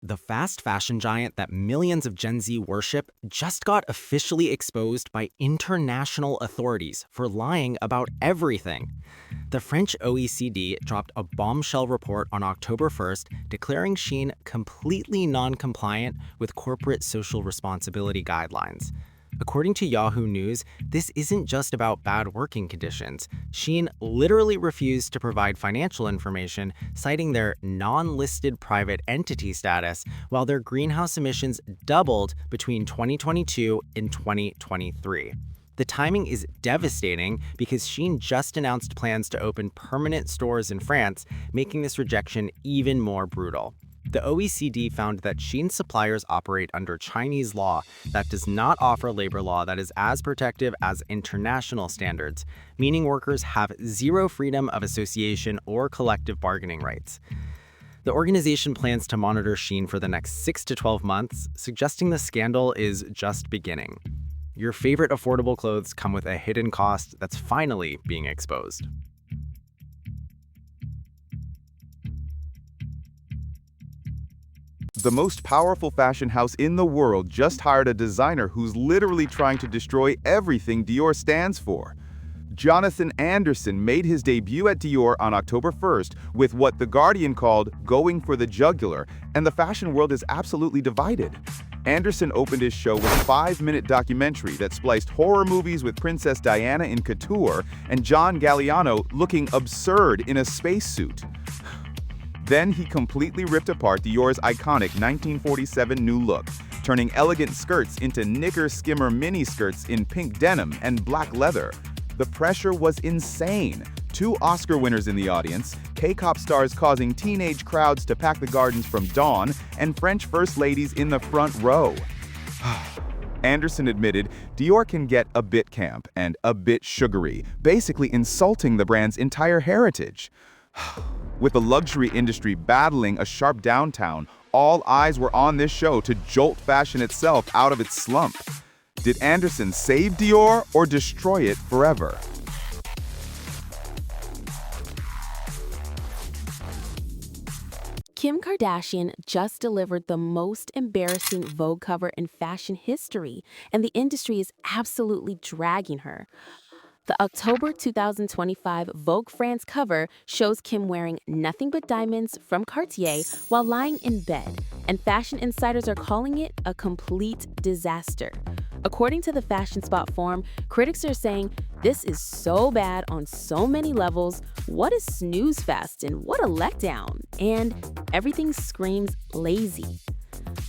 the fast fashion giant that millions of Gen Z worship just got officially exposed by international authorities for lying about everything. The French OECD dropped a bombshell report on October 1st declaring Shein completely non-compliant with corporate social responsibility guidelines. According to Yahoo News, this isn't just about bad working conditions. Shein literally refused to provide financial information, citing their non-listed private entity status, while their greenhouse emissions doubled between 2022 and 2023. The timing is devastating because Shein just announced plans to open permanent stores in France, making this rejection even more brutal. The OECD found that Shein suppliers operate under Chinese law that does not offer labor law that is as protective as international standards, meaning workers have zero freedom of association or collective bargaining rights. The organization plans to monitor Shein for the next 6 to 12 months, suggesting the scandal is just beginning. Your favorite affordable clothes come with a hidden cost that's finally being exposed. The most powerful fashion house in the world just hired a designer who's literally trying to destroy everything Dior stands for. Jonathan Anderson made his debut at Dior on October 1st with what The Guardian called going for the jugular, and the fashion world is absolutely divided. Anderson opened his show with a 5-minute documentary that spliced horror movies with Princess Diana in couture and John Galliano looking absurd in a spacesuit. Then he completely ripped apart Dior's iconic 1947 new look, turning elegant skirts into knicker skimmer mini skirts in pink denim and black leather. The pressure was insane. 2 Oscar winners in the audience, K-pop stars causing teenage crowds to pack the gardens from dawn, and French first ladies in the front row. Anderson admitted Dior can get a bit camp and a bit sugary, basically insulting the brand's entire heritage. With the luxury industry battling a sharp downturn, all eyes were on this show to jolt fashion itself out of its slump. Did Anderson save Dior or destroy it forever? Kim Kardashian just delivered the most embarrassing Vogue cover in fashion history, and the industry is absolutely dragging her. The October 2025 Vogue France cover shows Kim wearing nothing but diamonds from Cartier while lying in bed, and fashion insiders are calling it a complete disaster. According to the Fashion Spot forum, critics are saying, "This is so bad on so many levels. What a snooze fest and what a letdown." And everything screams lazy.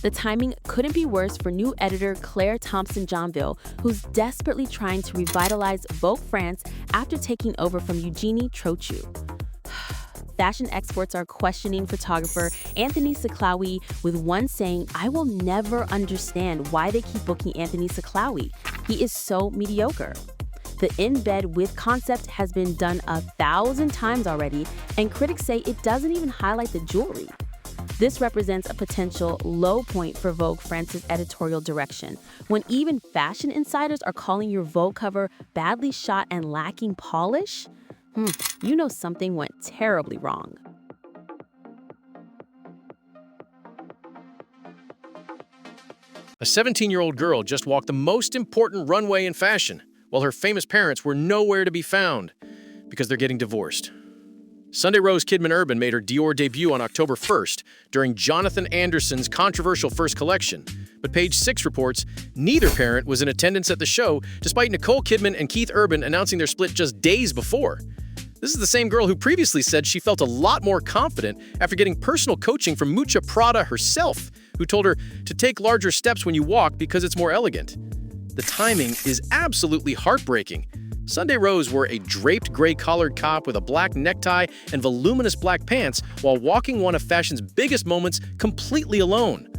The timing couldn't be worse for new editor Claire Thompson-Johnville, who's desperately trying to revitalize Vogue France after taking over from Eugenie Trochu. Fashion experts are questioning photographer Anthony Saclawi, with one saying, "I will never understand why they keep booking Anthony Saclawi. He is so mediocre." The in-bed with concept has been done 1,000 times already, and critics say it doesn't even highlight the jewelry. This represents a potential low point for Vogue France's editorial direction, when even fashion insiders are calling your Vogue cover badly shot and lacking polish. You know something went terribly wrong. A 17-year-old girl just walked the most important runway in fashion, while her famous parents were nowhere to be found because they're getting divorced. Sunday Rose Kidman Urban made her Dior debut on October 1st during Jonathan Anderson's controversial first collection, but Page Six reports neither parent was in attendance at the show, despite Nicole Kidman and Keith Urban announcing their split just days before. This is the same girl who previously said she felt a lot more confident after getting personal coaching from Mucha Prada herself, who told her to take larger steps when you walk because it's more elegant. The timing is absolutely heartbreaking. Sunday Rose wore a draped gray collared top with a black necktie and voluminous black pants while walking one of fashion's biggest moments completely alone.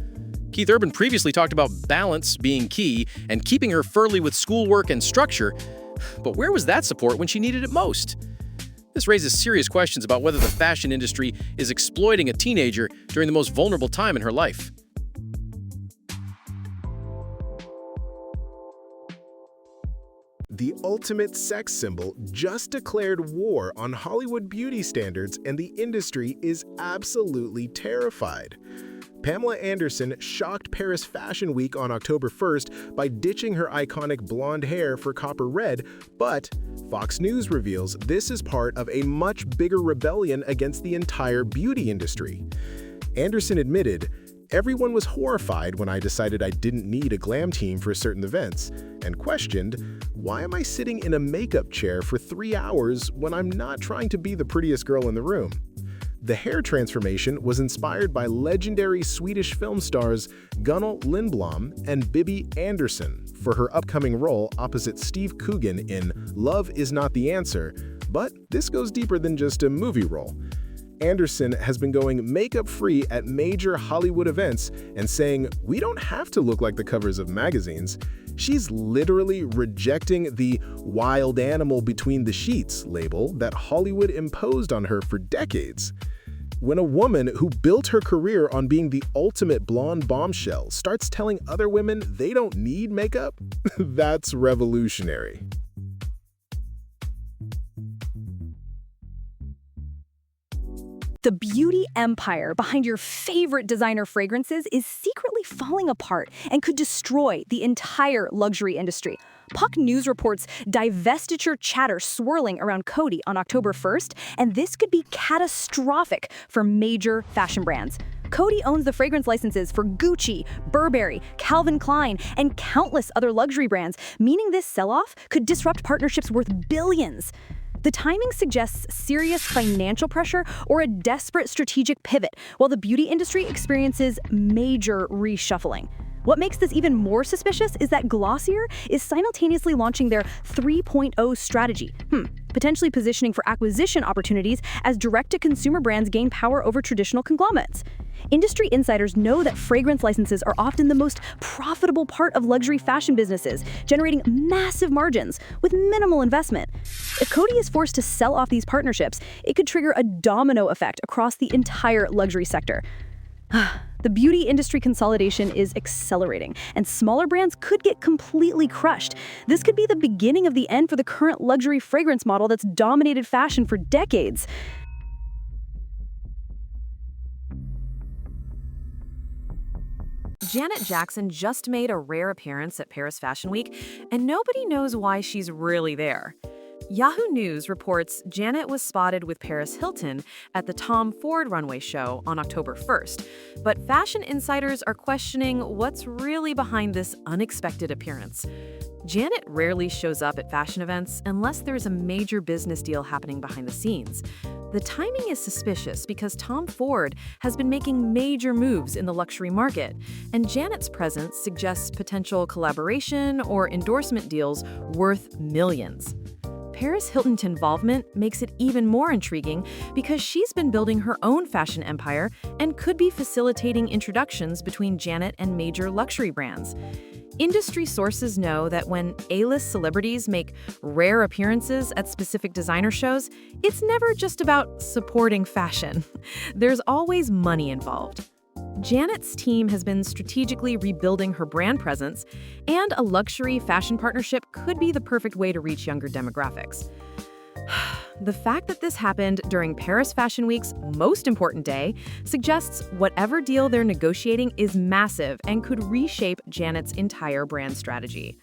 Keith Urban previously talked about balance being key and keeping her furly with schoolwork and structure, but where was that support when she needed it most? This raises serious questions about whether the fashion industry is exploiting a teenager during the most vulnerable time in her life. The ultimate sex symbol just declared war on Hollywood beauty standards, and the industry is absolutely terrified. Pamela Anderson shocked Paris Fashion Week on October 1st by ditching her iconic blonde hair for copper red, but Fox News reveals this is part of a much bigger rebellion against the entire beauty industry. Anderson admitted, "Everyone was horrified when I decided I didn't need a glam team for certain events," and questioned, "Why am I sitting in a makeup chair for 3 hours when I'm not trying to be the prettiest girl in the room?" The hair transformation was inspired by legendary Swedish film stars Gunnel Lindblom and Bibi Andersson for her upcoming role opposite Steve Coogan in Love Is Not the Answer, but this goes deeper than just a movie role. Anderson has been going makeup-free at major Hollywood events and saying, "We don't have to look like the covers of magazines." She's literally rejecting the "wild animal between the sheets" label that Hollywood imposed on her for decades. When a woman who built her career on being the ultimate blonde bombshell starts telling other women they don't need makeup, that's revolutionary. The beauty empire behind your favorite designer fragrances is secretly falling apart and could destroy the entire luxury industry. Puck News reports divestiture chatter swirling around Coty on October 1st, and this could be catastrophic for major fashion brands. Coty owns the fragrance licenses for Gucci, Burberry, Calvin Klein, and countless other luxury brands, meaning this sell-off could disrupt partnerships worth billions. The timing suggests serious financial pressure or a desperate strategic pivot, while the beauty industry experiences major reshuffling. What makes this even more suspicious is that Glossier is simultaneously launching their 3.0 strategy, potentially positioning for acquisition opportunities as direct-to-consumer brands gain power over traditional conglomerates. Industry insiders know that fragrance licenses are often the most profitable part of luxury fashion businesses, generating massive margins with minimal investment. If Coty is forced to sell off these partnerships, it could trigger a domino effect across the entire luxury sector. The beauty industry consolidation is accelerating, and smaller brands could get completely crushed. This could be the beginning of the end for the current luxury fragrance model that's dominated fashion for decades. Janet Jackson just made a rare appearance at Paris Fashion Week, and nobody knows why she's really there. Yahoo News reports Janet was spotted with Paris Hilton at the Tom Ford runway show on October 1st, but fashion insiders are questioning what's really behind this unexpected appearance. Janet rarely shows up at fashion events unless there's a major business deal happening behind the scenes. The timing is suspicious because Tom Ford has been making major moves in the luxury market, and Janet's presence suggests potential collaboration or endorsement deals worth millions. Paris Hilton's involvement makes it even more intriguing because she's been building her own fashion empire and could be facilitating introductions between Janet and major luxury brands. Industry sources know that when A-list celebrities make rare appearances at specific designer shows, it's never just about supporting fashion. There's always money involved. Janet's team has been strategically rebuilding her brand presence, and a luxury fashion partnership could be the perfect way to reach younger demographics. The fact that this happened during Paris Fashion Week's most important day suggests whatever deal they're negotiating is massive and could reshape Janet's entire brand strategy.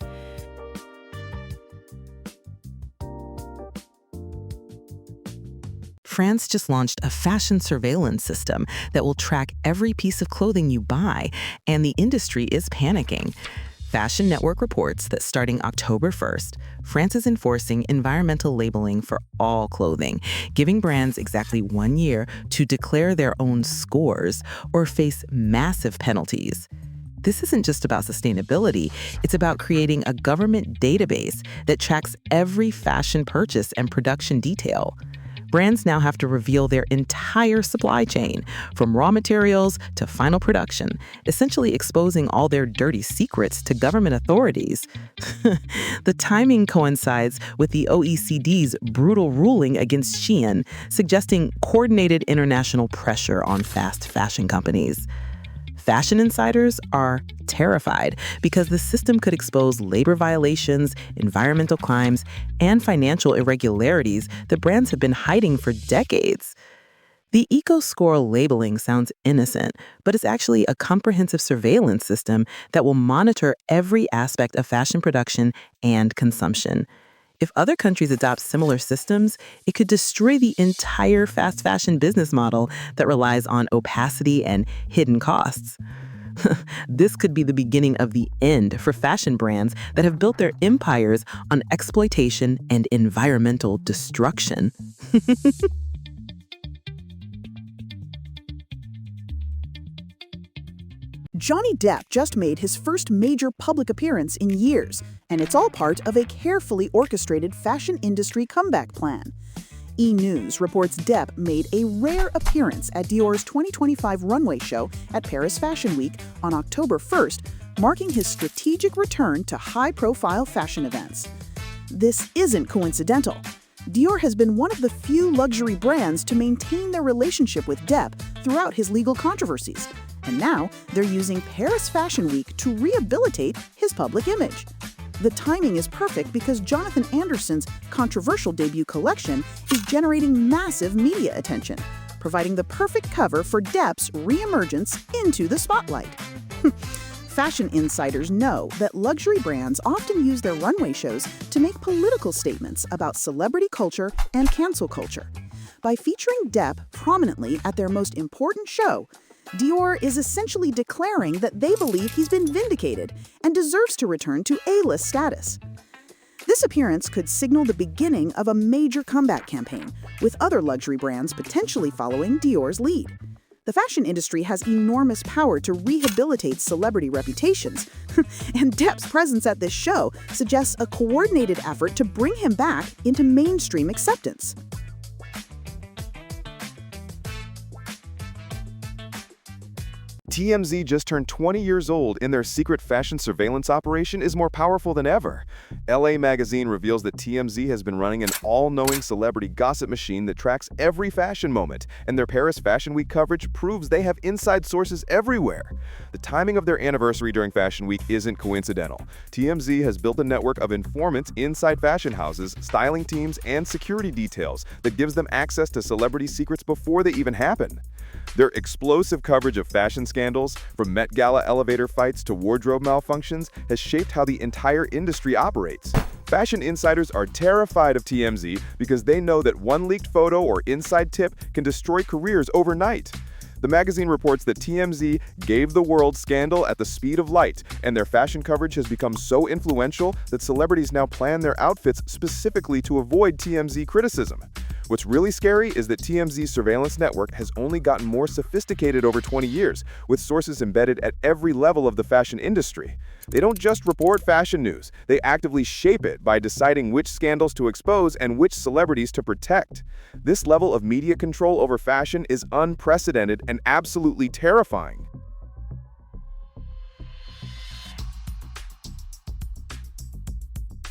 France just launched a fashion surveillance system that will track every piece of clothing you buy, and the industry is panicking. Fashion Network reports that starting October 1st, France is enforcing environmental labeling for all clothing, giving brands exactly 1 year to declare their own scores or face massive penalties. This isn't just about sustainability, it's about creating a government database that tracks every fashion purchase and production detail. Brands now have to reveal their entire supply chain, from raw materials to final production, essentially exposing all their dirty secrets to government authorities. The timing coincides with the OECD's brutal ruling against Shein, suggesting coordinated international pressure on fast fashion companies. Fashion insiders are terrified because the system could expose labor violations, environmental crimes, and financial irregularities that brands have been hiding for decades. The eco-score labeling sounds innocent, but it's actually a comprehensive surveillance system that will monitor every aspect of fashion production and consumption. If other countries adopt similar systems, it could destroy the entire fast fashion business model that relies on opacity and hidden costs. This could be the beginning of the end for fashion brands that have built their empires on exploitation and environmental destruction. Johnny Depp just made his first major public appearance in years, and it's all part of a carefully orchestrated fashion industry comeback plan. E! News reports Depp made a rare appearance at Dior's 2025 runway show at Paris Fashion Week on October 1st, marking his strategic return to high-profile fashion events. This isn't coincidental. Dior has been one of the few luxury brands to maintain their relationship with Depp throughout his legal controversies. And now, they're using Paris Fashion Week to rehabilitate his public image. The timing is perfect because Jonathan Anderson's controversial debut collection is generating massive media attention, providing the perfect cover for Depp's re-emergence into the spotlight. Fashion insiders know that luxury brands often use their runway shows to make political statements about celebrity culture and cancel culture. By featuring Depp prominently at their most important show, Dior is essentially declaring that they believe he's been vindicated and deserves to return to A-list status. This appearance could signal the beginning of a major comeback campaign, with other luxury brands potentially following Dior's lead. The fashion industry has enormous power to rehabilitate celebrity reputations, and Depp's presence at this show suggests a coordinated effort to bring him back into mainstream acceptance. TMZ just turned 20 years old, and their secret fashion surveillance operation is more powerful than ever. LA Magazine reveals that TMZ has been running an all-knowing celebrity gossip machine that tracks every fashion moment, and their Paris Fashion Week coverage proves they have inside sources everywhere. The timing of their anniversary during Fashion Week isn't coincidental. TMZ has built a network of informants inside fashion houses, styling teams, and security details that gives them access to celebrity secrets before they even happen. Their explosive coverage of fashion scandals, from Met Gala elevator fights to wardrobe malfunctions, has shaped how the entire industry operates. Fashion insiders are terrified of TMZ because they know that one leaked photo or inside tip can destroy careers overnight. The magazine reports that TMZ gave the world scandal at the speed of light, and their fashion coverage has become so influential that celebrities now plan their outfits specifically to avoid TMZ criticism. What's really scary is that TMZ's surveillance network has only gotten more sophisticated over 20 years, with sources embedded at every level of the fashion industry. They don't just report fashion news, they actively shape it by deciding which scandals to expose and which celebrities to protect. This level of media control over fashion is unprecedented and absolutely terrifying.